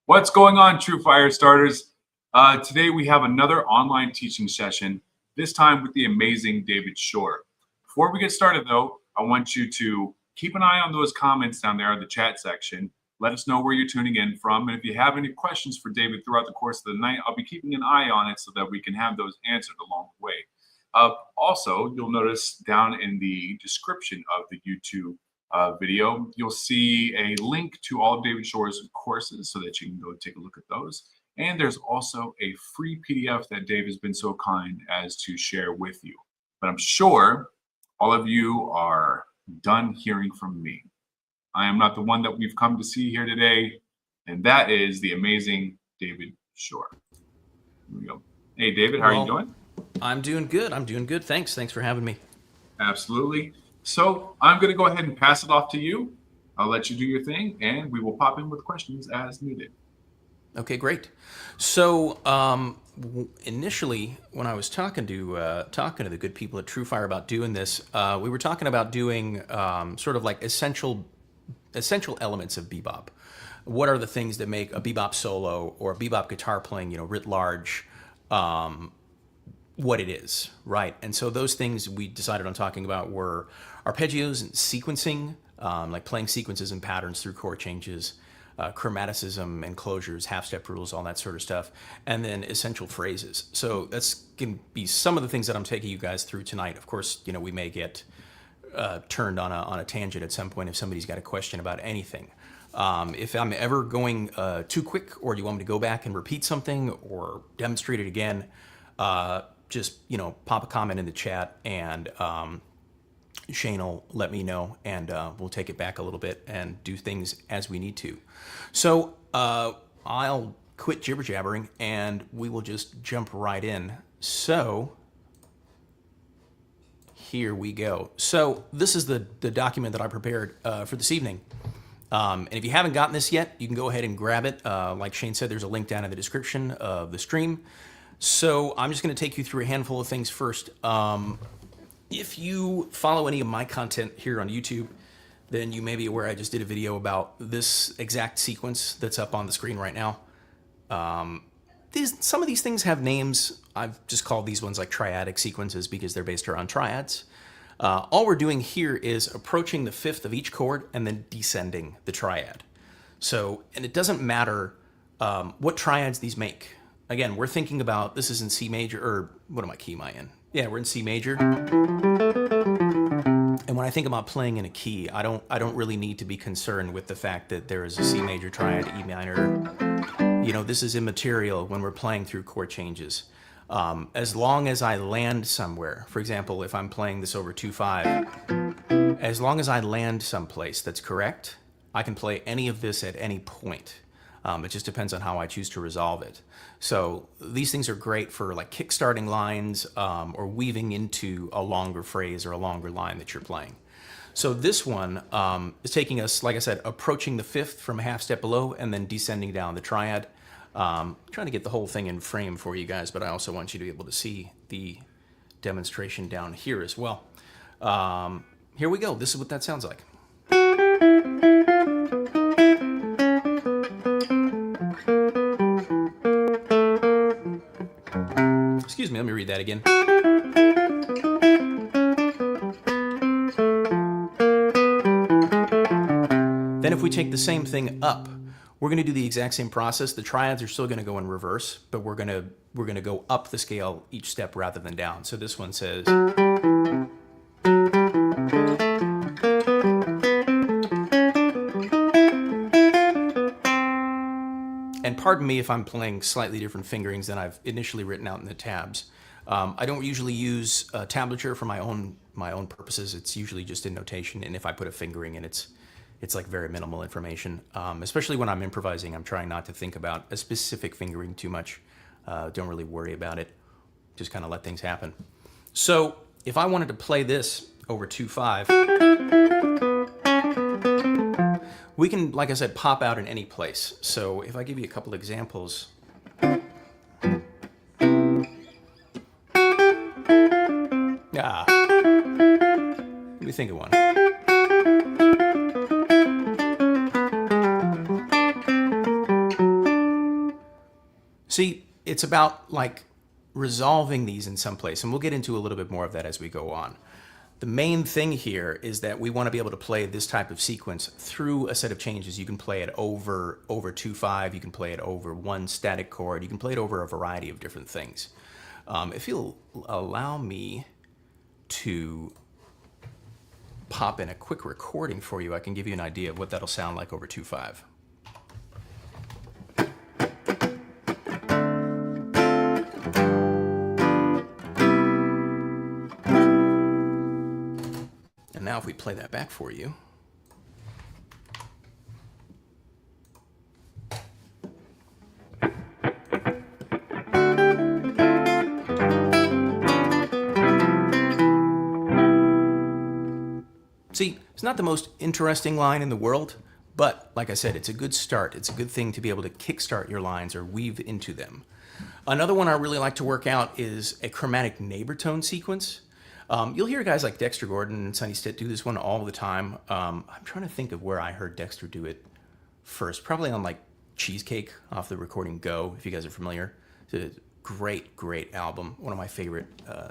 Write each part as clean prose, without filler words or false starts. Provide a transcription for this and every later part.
What's going on, TrueFire starters? Today we have another online teaching session, this time with the amazing David Shorr. Before we get started though, I want you to keep an eye on those comments down there in the chat section. Let us know where you're tuning in from. And if you have any questions for David throughout the course of the night, I'll be keeping an eye on it so that we can have those answered along the way. Also, you'll notice down in the description of the YouTube video, you'll see a link to all of David Shorr's courses so that you can go take a look at those. And there's also a free PDF that Dave has been so kind as to share with you. But I'm sure all of you are done hearing from me. I am not the one that we've come to see here today, and that is the amazing David Shorr. Here we go. Hey, David, how are you doing? I'm doing good. Thanks for having me. Absolutely. So I'm going to go ahead and pass it off to you. I'll let you do your thing, and we will pop in with questions as needed. Okay, great. So initially, when I was talking to the good people at TrueFire about doing this, we were talking about doing sort of like essential elements of bebop. What are the things that make a bebop solo or a bebop guitar playing, writ large, what it is, right? And so those things we decided on talking about were arpeggios and sequencing, like playing sequences and patterns through chord changes, chromaticism, enclosures, half-step rules, all that sort of stuff, and then essential phrases. So that's going to be some of the things that I'm taking you guys through tonight. Of course, we may get turned on a tangent at some point if somebody's got a question about anything. If I'm ever going too quick, or you want me to go back and repeat something or demonstrate it again, just pop a comment in the chat, and Shane will let me know, and we'll take it back a little bit and do things as we need to. So I'll quit jibber jabbering and we will just jump right in. So here we go. So this is the document that I prepared for this evening. And if you haven't gotten this yet, you can go ahead and grab it. Like Shane said, there's a link down in the description of the stream. So I'm just going to take you through a handful of things first. If you follow any of my content here on YouTube, then you may be aware I just did a video about this exact sequence that's up on the screen right now. Some of these things have names. I've just called these ones like triadic sequences because they're based around triads. All we're doing here is approaching the fifth of each chord and then descending the triad. So, and it doesn't matter what triads these make. Again, we're thinking about, this is in C major, or what key am I in? Yeah, we're in C major. And when I think about playing in a key, I don't really need to be concerned with the fact that there is a C major triad, E minor. This is immaterial when we're playing through chord changes. As long as I land somewhere, for example, if I'm playing this over 2/5, as long as I land someplace that's correct, I can play any of this at any point. It just depends on how I choose to resolve it. So these things are great for like kickstarting lines or weaving into a longer phrase or a longer line that you're playing. So this one is taking us, like I said, approaching the fifth from a half step below and then descending down the triad. Trying to get the whole thing in frame for you guys, but I also want you to be able to see the demonstration down here as well. Here we go. This is what that sounds like. Excuse me, let me read that again. Then if we take the same thing up, we're going to do the exact same process. The triads are still going to go in reverse, but we're going to go up the scale each step rather than down. So this one says, and pardon me if I'm playing slightly different fingerings than I've initially written out in the tabs. I don't usually use tablature for my own purposes. It's usually just in notation, and if I put a fingering in, it's like very minimal information. Especially when I'm improvising, I'm trying not to think about a specific fingering too much. Don't really worry about it. Just kind of let things happen. So if I wanted to play this over 2/5, we can, like I said, pop out in any place. So if I give you a couple examples. Let me think of one. See, it's about like resolving these in some place, and we'll get into a little bit more of that as we go on. The main thing here is that we want to be able to play this type of sequence through a set of changes. You can play it over 2/5, you can play it over one static chord, you can play it over a variety of different things. If you'll allow me to pop in a quick recording for you, I can give you an idea of what that'll sound like over 2/5. And now if we play that back for you. See, it's not the most interesting line in the world, but like I said, it's a good start. It's a good thing to be able to kickstart your lines or weave into them. Another one I really like to work out is a chromatic neighbor tone sequence. You'll hear guys like Dexter Gordon and Sonny Stitt do this one all the time. I'm trying to think of where I heard Dexter do it first. Probably on like Cheesecake off the recording Go, if you guys are familiar. It's a great, great album. One of my favorite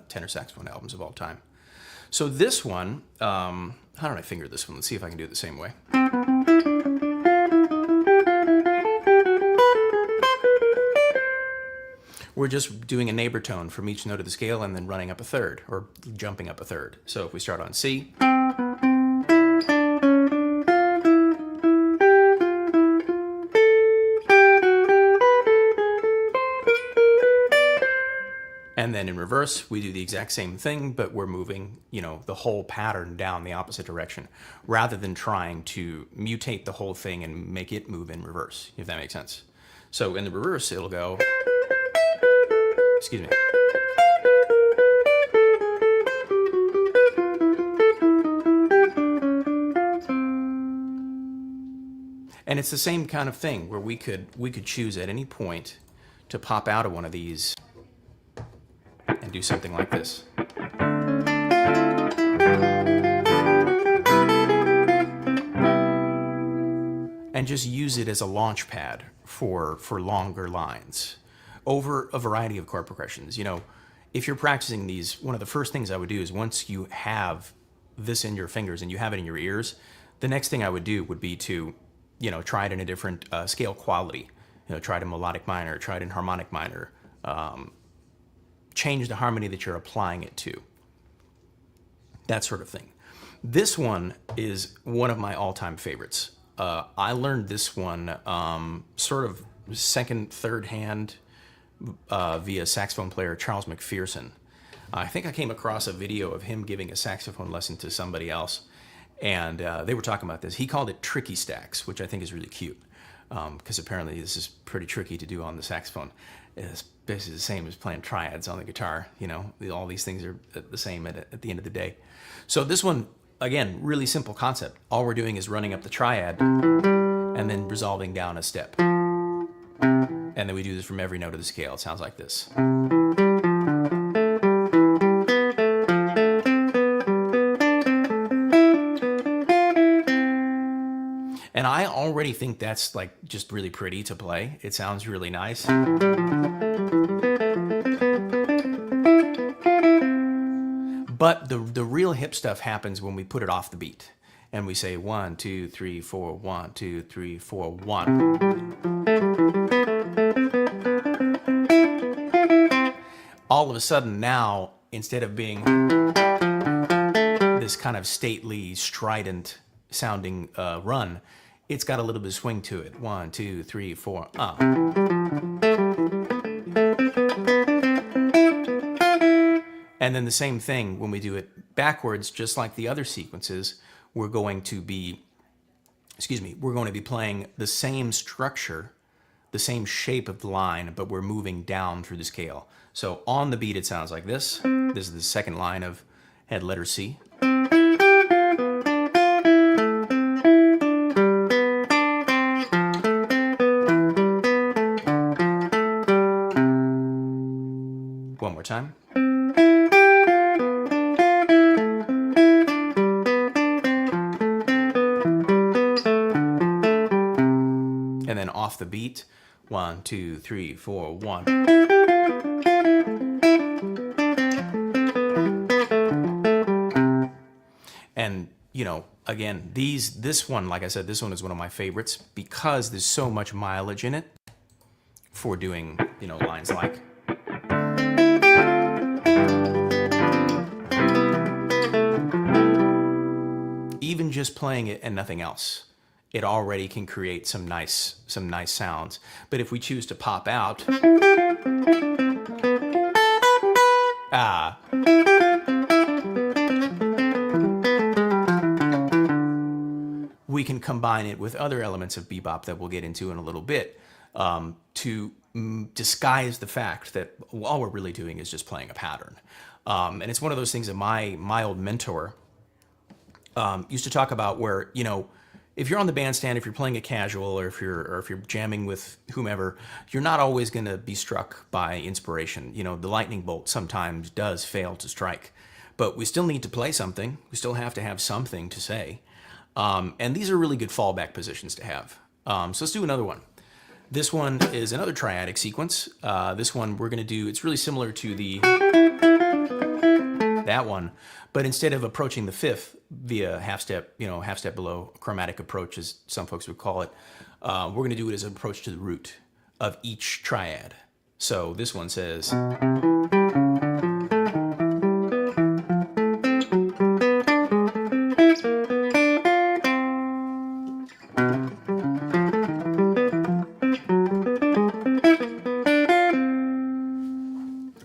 tenor saxophone albums of all time. So this one, how did I finger this one? Let's see if I can do it the same way. We're just doing a neighbor tone from each note of the scale and then running up a third, or jumping up a third. So if we start on C, and then in reverse, we do the exact same thing, but we're moving, the whole pattern down the opposite direction, rather than trying to mutate the whole thing and make it move in reverse, if that makes sense. So in the reverse, it'll go, excuse me. And it's the same kind of thing where we could choose at any point to pop out of one of these and do something like this. And just use it as a launch pad for longer lines over a variety of chord progressions. If you're practicing these, one of the first things I would do is once you have this in your fingers and you have it in your ears, the next thing I would do would be to, try it in a different scale quality. Try it in melodic minor, try it in harmonic minor. Change the harmony that you're applying it to. That sort of thing. This one is one of my all-time favorites. I learned this one sort of second, third hand via saxophone player Charles McPherson. I think I came across a video of him giving a saxophone lesson to somebody else, and they were talking about this. He called it tricky stacks, which I think is really cute, because apparently this is pretty tricky to do on the saxophone. It's basically the same as playing triads on the guitar. All these things are the same at the end of the day. So this one, again, really simple concept. All we're doing is running up the triad and then resolving down a step. And then we do this from every note of the scale. It sounds like this. And I already think that's like just really pretty to play. It sounds really nice. But the real hip stuff happens when we put it off the beat. And we say 1, 2, 3, 4, 1, 2, 3, 4, 1. All of a sudden now, instead of being this kind of stately, strident sounding run, it's got a little bit of swing to it. 1, 2, 3, 4, And then the same thing when we do it backwards, just like the other sequences, we're going to be playing the same structure, the same shape of the line, but we're moving down through the scale. So on the beat, it sounds like this. This is the second line of head letter C. One more time. And then off the beat, 1, 2, 3, 4, 1. And, you know, again, this one, like I said, this one is one of my favorites because there's so much mileage in it for doing, you know, lines like. Even just playing it and nothing else, it already can create some nice sounds. But if we choose to pop out, we can combine it with other elements of bebop that we'll get into in a little bit to disguise the fact that all we're really doing is just playing a pattern. And it's one of those things that my old mentor used to talk about, where, you know, if you're on the bandstand, if you're playing it casual, or if you're jamming with whomever, you're not always going to be struck by inspiration. You know, the lightning bolt sometimes does fail to strike, but we still need to play something. We still have to have something to say. And these are really good fallback positions to have. So let's do another one. This one is another triadic sequence. This one we're going to do, it's really similar to that one, but instead of approaching the fifth via half step below, chromatic approach as some folks would call it, we're going to do it as an approach to the root of each triad. So this one says,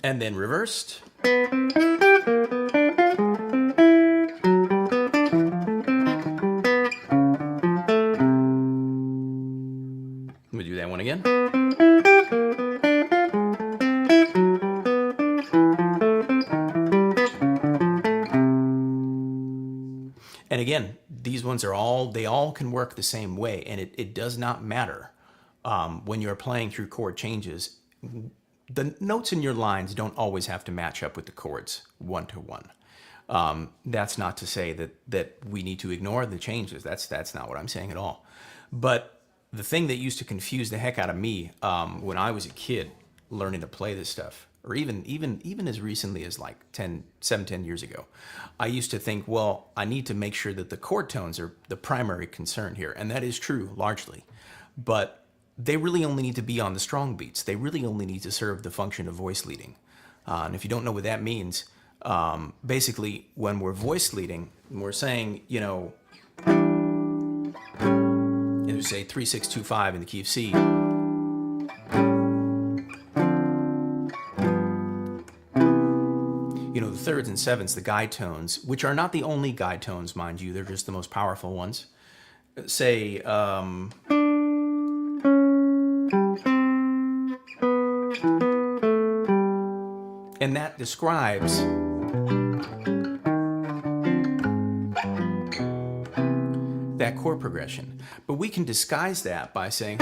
and then reversed. Let me do that one again. And again, these ones they all can work the same way, and it does not matter when you're playing through chord changes. The notes in your lines don't always have to match up with the chords one to one. That's not to say that we need to ignore the changes. That's not what I'm saying at all. But the thing that used to confuse the heck out of me when I was a kid learning to play this stuff, or even as recently as like 10 years ago, I used to think, well, I need to make sure that the chord tones are the primary concern here. And that is true largely, but they really only need to be on the strong beats. They really only need to serve the function of voice leading. And if you don't know what that means, basically when we're voice leading, we're saying, you know, say 3, 6, 2, 5 in the key of C. You know, the thirds and sevenths, the guide tones, which are not the only guide tones, mind you, they're just the most powerful ones. Say, and that describes that chord progression. But we can disguise that by saying,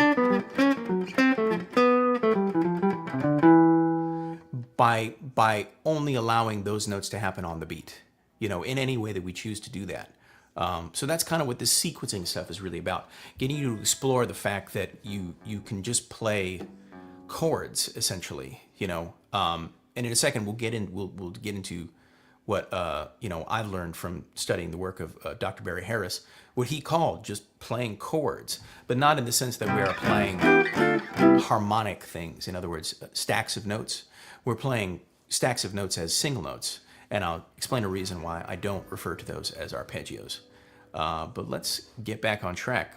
by only allowing those notes to happen on the beat, you know, in any way that we choose to do that. So that's kind of what this sequencing stuff is really about, getting you to explore the fact that you can just play chords essentially, you know. And in a second we'll get into what you know, I've learned from studying the work of Dr. Barry Harris, what he called just playing chords, but not in the sense that we are playing harmonic things. In other words, stacks of notes. We're playing stacks of notes as single notes, and I'll explain a reason why I don't refer to those as arpeggios. But let's get back on track.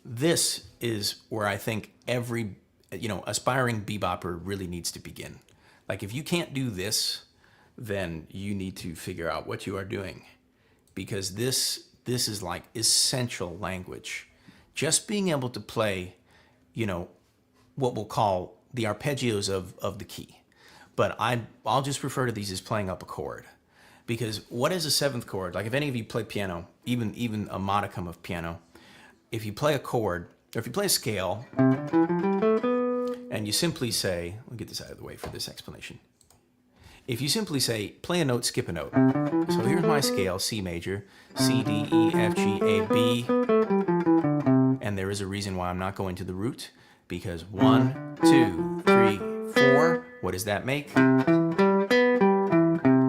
This is where I think every, you know, aspiring bebopper really needs to begin. Like, if you can't do this, then you need to figure out what you are doing, because this is like essential language. Just being able to play, you know, what we'll call the arpeggios of the key. But I'll just refer to these as playing up a chord, because what is a seventh chord? Like, if any of you play piano, even a modicum of piano, if you play a chord, or if you play a scale, and you simply say, let me get this out of the way for this explanation. If you simply say, play a note, skip a note. So here's my scale, C major, C, D, E, F, G, A, B, and there is a reason why I'm not going to the root, because 1, 2, 3, 4, what does that make?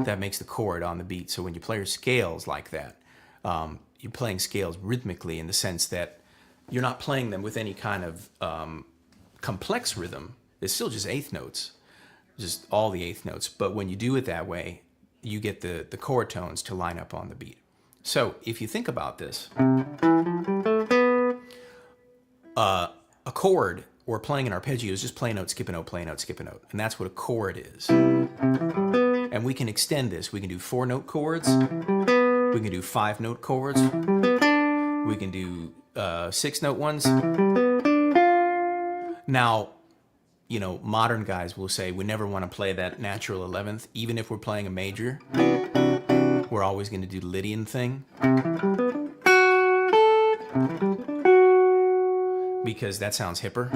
That makes the chord on the beat. So when you play your scales like that, you're playing scales rhythmically in the sense that you're not playing them with any kind of complex rhythm. It's still just eighth notes, just all the eighth notes. But when you do it that way, you get the chord tones to line up on the beat. So if you think about this, a chord or playing an arpeggio is just play a note, skip a note, play a note, skip a note. And that's what a chord is. And we can extend this. We can do 4-note chords. We can do 5-note chords. We can do 6-note ones. Now, you know, modern guys will say we never want to play that natural 11th. Even if we're playing a major, we're always going to do the Lydian thing. Because that sounds hipper.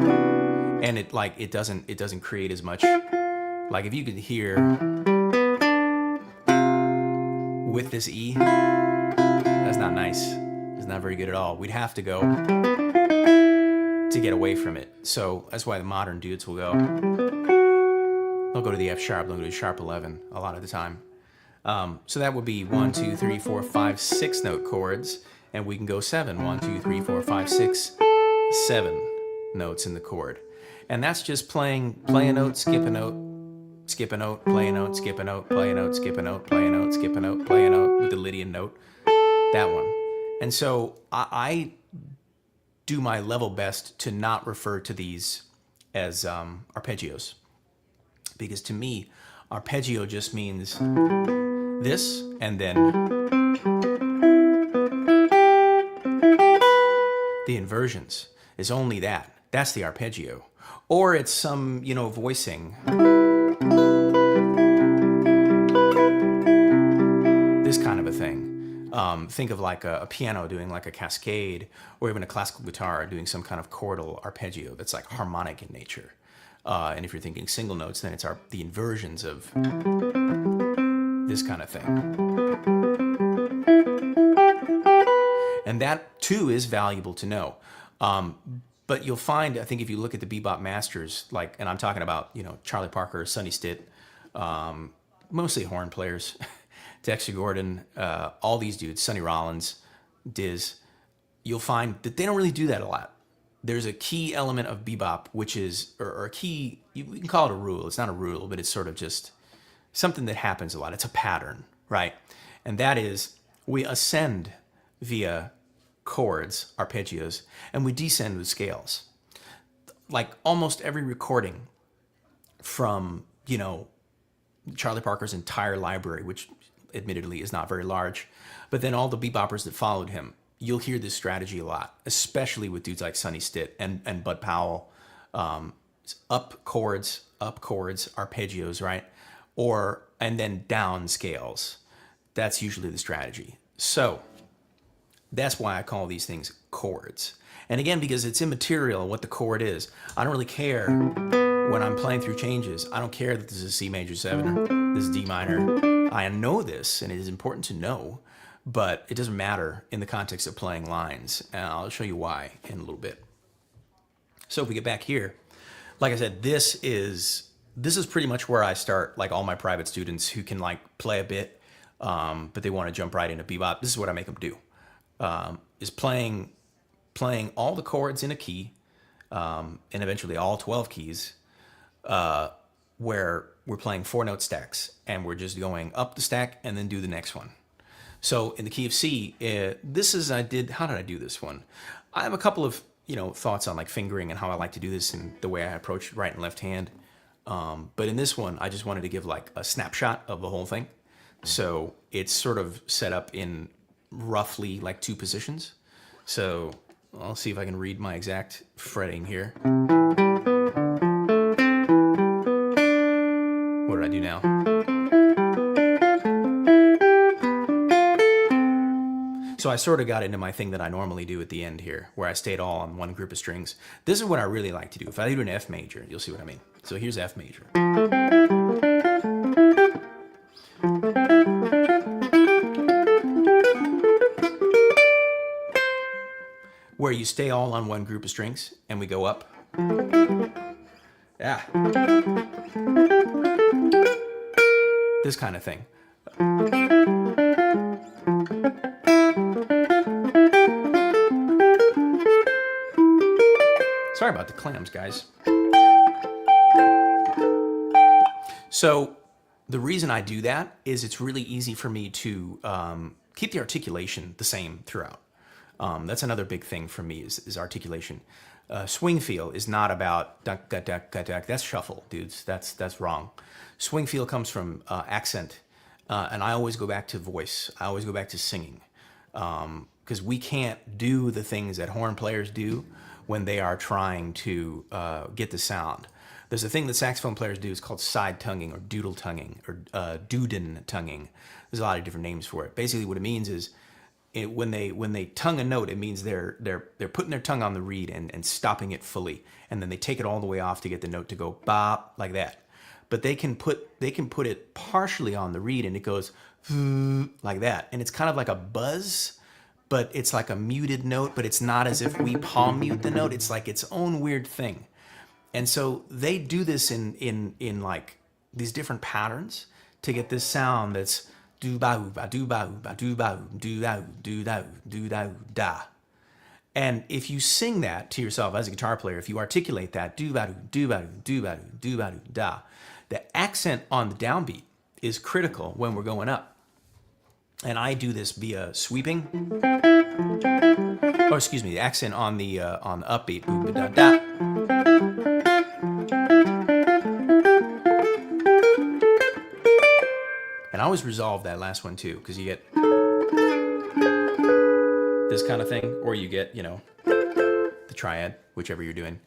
And it doesn't create as much. Like if you could hear with this E, that's not nice. It's not very good at all. We'd have to go to get away from it. So that's why the modern dudes will go, they'll go to the F sharp, they'll go to sharp 11 a lot of the time. So that would be 1, 2, 3, 4, 5, 6-note chords, and we can go 7. 1, 2, 3, 4, 5, 6, 7 notes in the chord. And that's just play a note, skip a note, skip a note, play a note, skip a note, play a note, skip a note, play a note, skip a note, play a note with the Lydian note, that one. And so I do my level best to not refer to these as arpeggios, because to me, arpeggio just means this and then the inversions. Is only that. That's the arpeggio. Or it's some, you know, voicing. This kind of a thing. Think of like a piano doing like a cascade, or even a classical guitar doing some kind of chordal arpeggio that's like harmonic in nature. And if you're thinking single notes, then it's the inversions of this kind of thing. And that too is valuable to know. But you'll find, I think if you look at the bebop masters, like, and I'm talking about, you know, Charlie Parker, Sonny Stitt, mostly horn players, Dexter Gordon, all these dudes, Sonny Rollins, Diz, you'll find that they don't really do that a lot. There's a key element of bebop, which is, or a key, you can call it a rule. It's not a rule, but it's sort of just something that happens a lot. It's a pattern, right? And that is, we ascend via chords, arpeggios, and we descend with scales. Like almost every recording from, you know, Charlie Parker's entire library, which admittedly is not very large, but then all the beboppers that followed him, you'll hear this strategy a lot, especially with dudes like Sonny Stitt and Bud Powell. Up chords, arpeggios, right? And then down scales. That's usually the strategy. So that's why I call these things chords. And again, because it's immaterial what the chord is. I don't really care when I'm playing through changes. I don't care that this is a C major 7 or this is D minor. I know this, and it is important to know, but it doesn't matter in the context of playing lines. And I'll show you why in a little bit. So if we get back here, like I said, this is pretty much where I start, like all my private students who can like play a bit, but they want to jump right into bebop. This is what I make them do. Is playing all the chords in a key, and eventually all 12 keys, where we're playing 4-note stacks, and we're just going up the stack and then do the next one. So in the key of C, how did I do this one? I have a couple of, you know, thoughts on like fingering and how I like to do this and the way I approach right and left hand. But in this one, I just wanted to give like a snapshot of the whole thing. So it's sort of set up in roughly like 2 positions. So I'll see if I can read my exact fretting here. What did I do now? So I sort of got into my thing that I normally do at the end here, where I stayed all on one group of strings. This is what I really like to do. If I do an F major, you'll see what I mean. So here's F major. where you stay all on one group of strings and we go up. Yeah. This kind of thing. Sorry about the clams, guys. So the reason I do that is it's really easy for me to keep the articulation the same throughout. That's another big thing for me is articulation. Swing feel is not about duck, duck, duck, duck, duck. That's shuffle, dudes. That's wrong. Swing feel comes from accent, and I always go back to voice. I always go back to singing, because we can't do the things that horn players do when they are trying to get the sound. There's a thing that saxophone players do. It's called side tonguing or doodle tonguing or duden tonguing. There's a lot of different names for it. Basically, what it means is when they tongue a note, it means they're putting their tongue on the reed and stopping it fully, and then they take it all the way off to get the note to go bop like that. But they can put it partially on the reed and it goes like that, and it's kind of like a buzz, but it's like a muted note, but it's not as if we palm mute the note. It's like its own weird thing. And so they do this in like these different patterns to get this sound that's do ba ba do ba ba do ba do da do da do da da. And if you sing that to yourself as a guitar player, if you articulate that do ba do ba do ba do ba da, the accent on the downbeat is critical when we're going up. And I do this via sweeping. Oh, excuse me, the accent on the upbeat. Da, da. And I always resolve that last one too, because you get this kind of thing, or you get, the triad, whichever you're doing.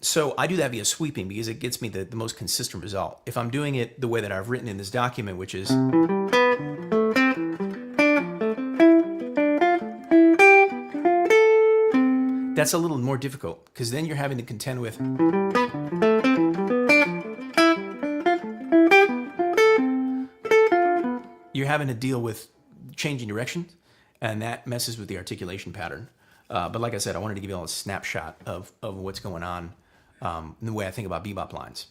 So I do that via sweeping because it gets me the most consistent result. If I'm doing it the way that I've written in this document, which is that's a little more difficult, because then you're having to contend with deal with changing direction, and that messes with the articulation pattern. But like I said, I wanted to give you all a snapshot of what's going on in the way I think about bebop lines.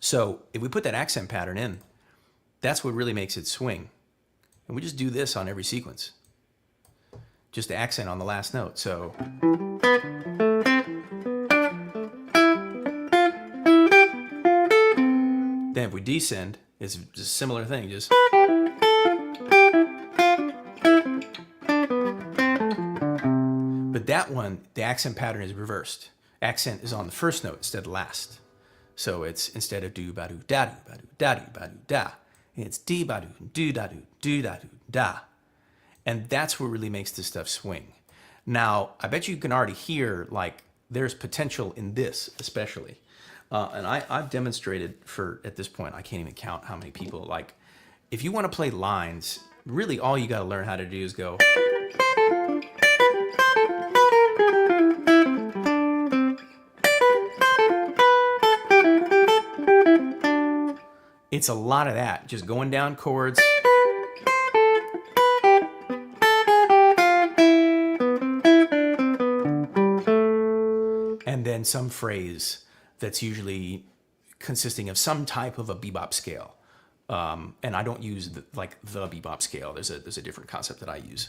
So if we put that accent pattern in, that's what really makes it swing. And we just do this on every sequence. Just the accent on the last note. So then if we descend, it's just a similar thing. Just but that one, the accent pattern is reversed. Accent is on the first note instead of last. So it's instead of do ba do da do ba do da do ba do da, it's dee ba do da do da. And that's what really makes this stuff swing. Now, I bet you can already hear, like, there's potential in this, especially. And I've demonstrated at this point, I can't even count how many people, like, if you want to play lines, really all you got to learn how to do is go. It's a lot of that, just going down chords. And then some phrase that's usually consisting of some type of a bebop scale. And I don't use the bebop scale. There's a different concept that I use.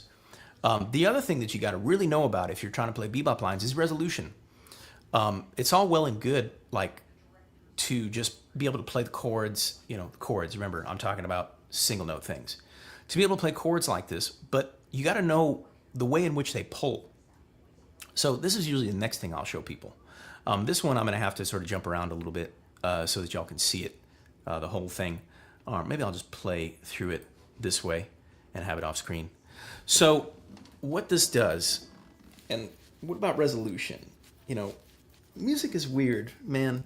The other thing that you got to really know about if you're trying to play bebop lines is resolution. It's all well and good, like, to just be able to play the chords, the chords. Remember, I'm talking about single note things. To be able to play chords like this, but you got to know the way in which they pull. So this is usually the next thing I'll show people. This one I'm going to have to sort of jump around a little bit so that y'all can see it, the whole thing. Or maybe I'll just play through it this way and have it off screen. So what this does, and what about resolution? Music is weird, man.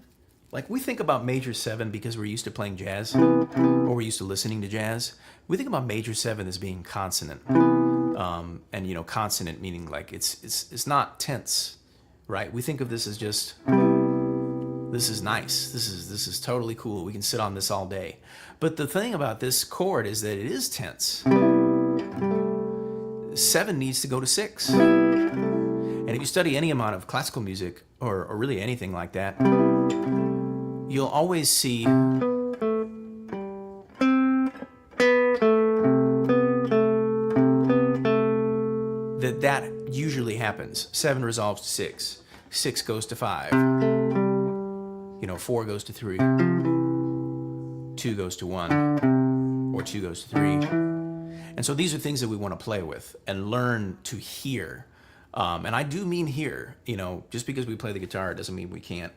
Like, we think about major 7 because we're used to playing jazz, or we're used to listening to jazz. We think about major 7 as being consonant. And consonant meaning like it's not tense, right? We think of this as just, this is nice. This is totally cool. We can sit on this all day. But the thing about this chord is that it is tense. 7 needs to go to 6. And if you study any amount of classical music, or really anything like that, you'll always see that usually happens. 7 resolves to 6. 6 goes to 5. 4 goes to 3. 2 goes to 1. Or 2 goes to 3. And so these are things that we want to play with and learn to hear. And I do mean hear. Just because we play the guitar doesn't mean we can't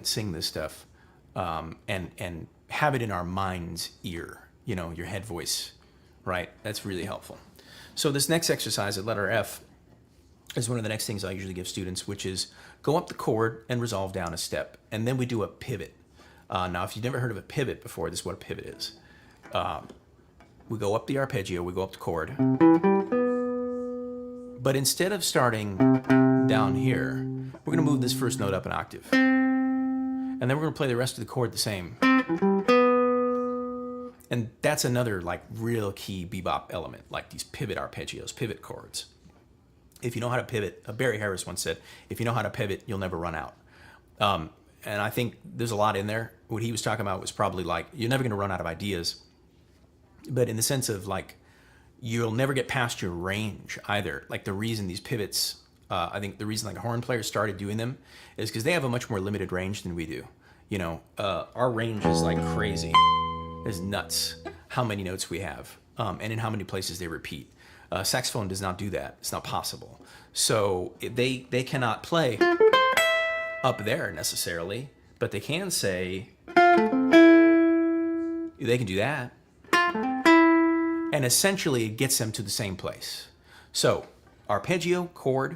sing this stuff. And have it in our mind's ear. Your head voice, right? That's really helpful. So this next exercise at letter F is one of the next things I usually give students, which is go up the chord and resolve down a step. And then we do a pivot. Now, if you've never heard of a pivot before, this is what a pivot is. We go up the arpeggio, we go up the chord. But instead of starting down here, we're going to move this first note up an octave. And then we're going to play the rest of the chord the same. And that's another real key bebop element, like these pivot arpeggios, pivot chords. If you know how to pivot, Barry Harris once said, if you know how to pivot, you'll never run out. And I think there's a lot in there. What he was talking about was probably you're never going to run out of ideas. But in the sense of you'll never get past your range either. The reason these pivots, I think the reason horn players started doing them is because they have a much more limited range than we do. Our range is crazy. It's nuts how many notes we have and in how many places they repeat. Saxophone does not do that. It's not possible. So they cannot play up there necessarily, but they can say, they can do that. And essentially it gets them to the same place. So arpeggio, chord,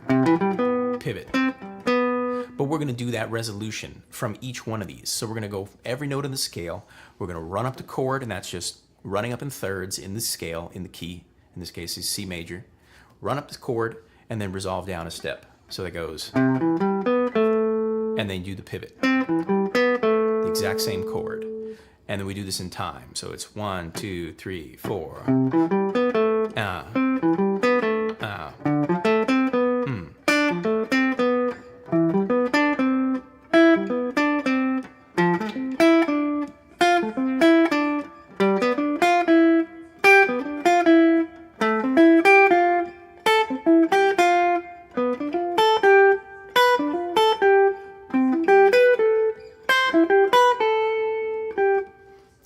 pivot. But we're going to do that resolution from each one of these. So we're going to go every note in the scale. We're going to run up the chord, and that's just running up in thirds in the scale, in the key. In this case is C major. Run up the chord, and then resolve down a step. So that goes, and then do the pivot. The exact same chord. And then we do this in time. So it's 1, 2, 3, 4.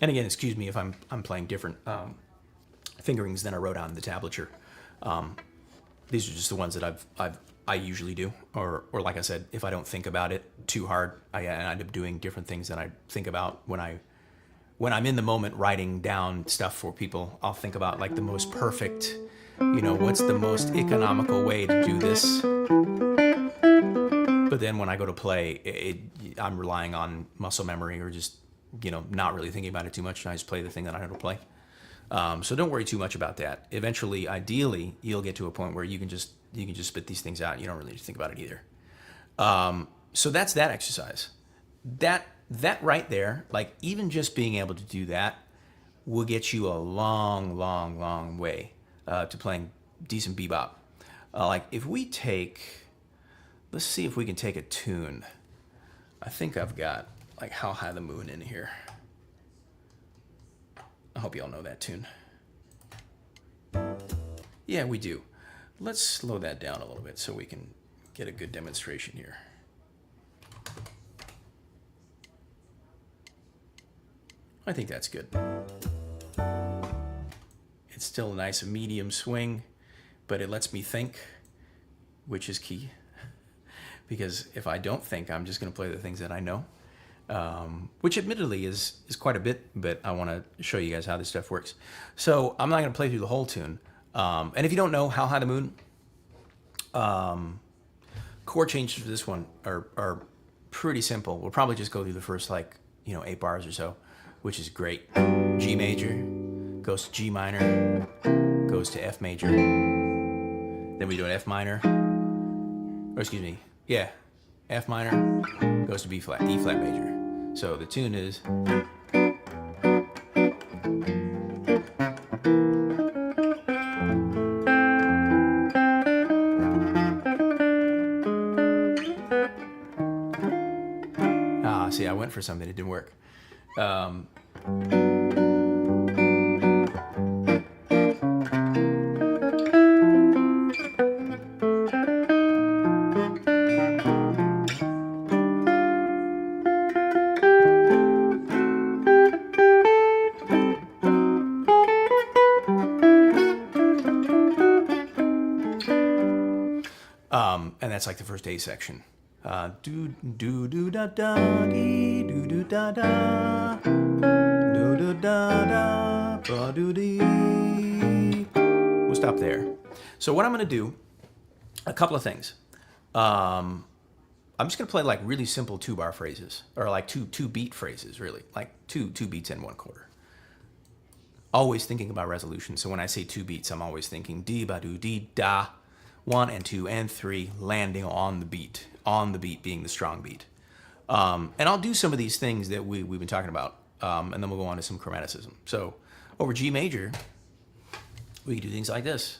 And again, excuse me if I'm playing different fingerings than I wrote on the tablature. These are just the ones that I usually do, or like I said, if I don't think about it too hard, I end up doing different things than I think about when I'm in the moment writing down stuff for people. I'll think about the most perfect, what's the most economical way to do this. But then when I go to play, I'm relying on muscle memory or just not really thinking about it too much. I just play the thing that I know to play. So don't worry too much about that. Eventually, ideally, you'll get to a point where you can just spit these things out. You don't really need to think about it either. So that's that exercise. That right there, even just being able to do that will get you a long, long, long way to playing decent bebop. If we let's see if we can take a tune. I think I've got How High the Moon in here. I hope you all know that tune. Yeah, we do. Let's slow that down a little bit so we can get a good demonstration here. I think that's good. It's still a nice medium swing, but it lets me think, which is key. Because if I don't think, I'm just going to play the things that I know. Which admittedly is quite a bit, but I want to show you guys how this stuff works. So I'm not going to play through the whole tune. And if you don't know How High the Moon, chord changes for this one are pretty simple. We'll probably just go through the first 8 bars or so, which is great. G major, goes to G minor, goes to F major. Then we do an F minor, or excuse me, yeah, F minor, goes to B flat, E flat major. So the tune is. see, I went for something, it didn't work. And that's like the first A section. Do do do da da dee do do da da do do da da ba do dee. We'll stop there. So what I'm going to do, a couple of things. I'm just going to play like really simple 2-bar phrases, or like two beat phrases, really, like two beats and 1/4. Always thinking about resolution. So when I say 2 beats, I'm always thinking dee ba do dee da. 1 and 2 and 3 landing on the beat being the strong beat. And I'll do some of these things that we've been talking about, and then we'll go on to some chromaticism. So over G major, we can do things like this.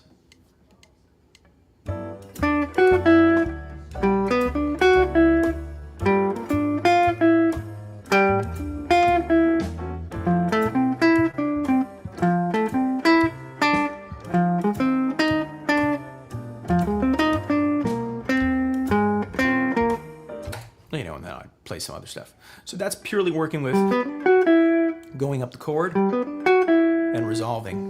Some other stuff. So that's purely working with going up the chord and resolving.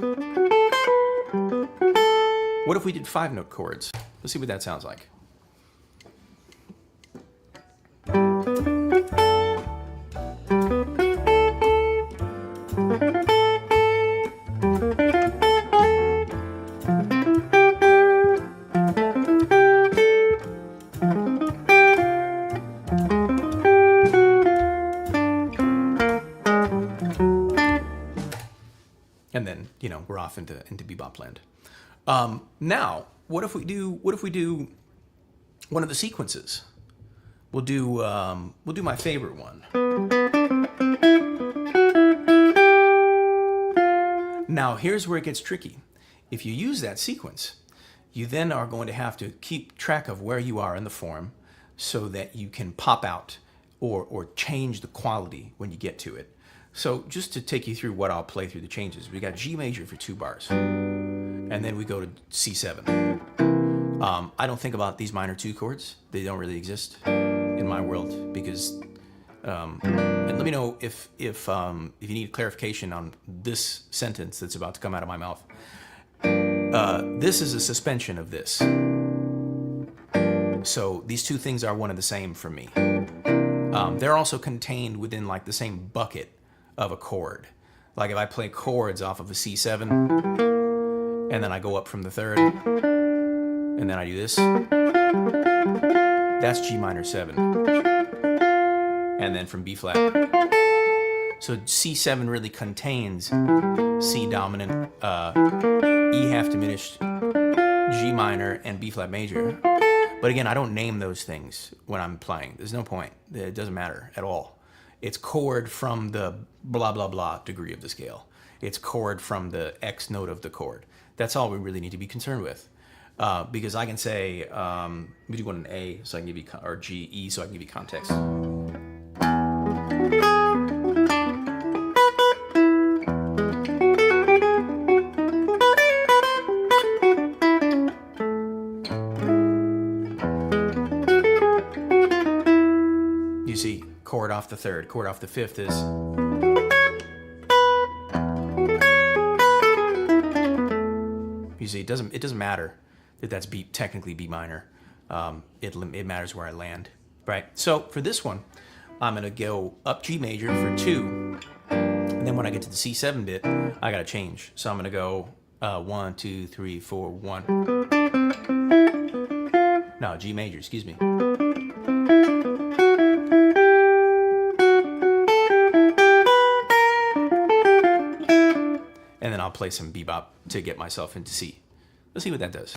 What if we did 5-note chords? Let's see what that sounds like. And then, you know, we're off into Bebop land. Now, what if we do one of the sequences? We'll do my favorite one. Now, here's where it gets tricky. If you use that sequence, you then are going to have to keep track of where you are in the form so that you can pop out or change the quality when you get to it. So just to take you through what I'll play through the changes, we got G major for 2 bars, and then we go to C7. I don't think about these minor 2 chords. They don't really exist in my world because, and let me know if you need clarification on this sentence that's about to come out of my mouth. This is a suspension of this. So these 2 things are one and the same for me. They're also contained within like the same bucket of a chord. Like if I play chords off of a C7 and then I go up from the 3rd and then I do this, that's G minor 7, and then from B flat. So C7 really contains C dominant, E half diminished, G minor, and B flat major. But again, I don't name those things when I'm playing. There's no point. It doesn't matter at all. It's chord from the blah, blah, blah degree of the scale. It's chord from the X note of the chord. That's all we really need to be concerned with. Because I can say, let me do one in A so I can give you, or G, E so I can give you context. You see, chord off the 3rd, chord off the 5th is. You see, it doesn't matter that that's technically B minor. It matters where I land, right? So for this one, I'm gonna go up G major for 2, and then when I get to the C7 bit, I gotta change. So I'm gonna go 1, 2, 3, 4, 1. No, G major, excuse me. And then I'll play some bebop to get myself into C. Let's see what that does.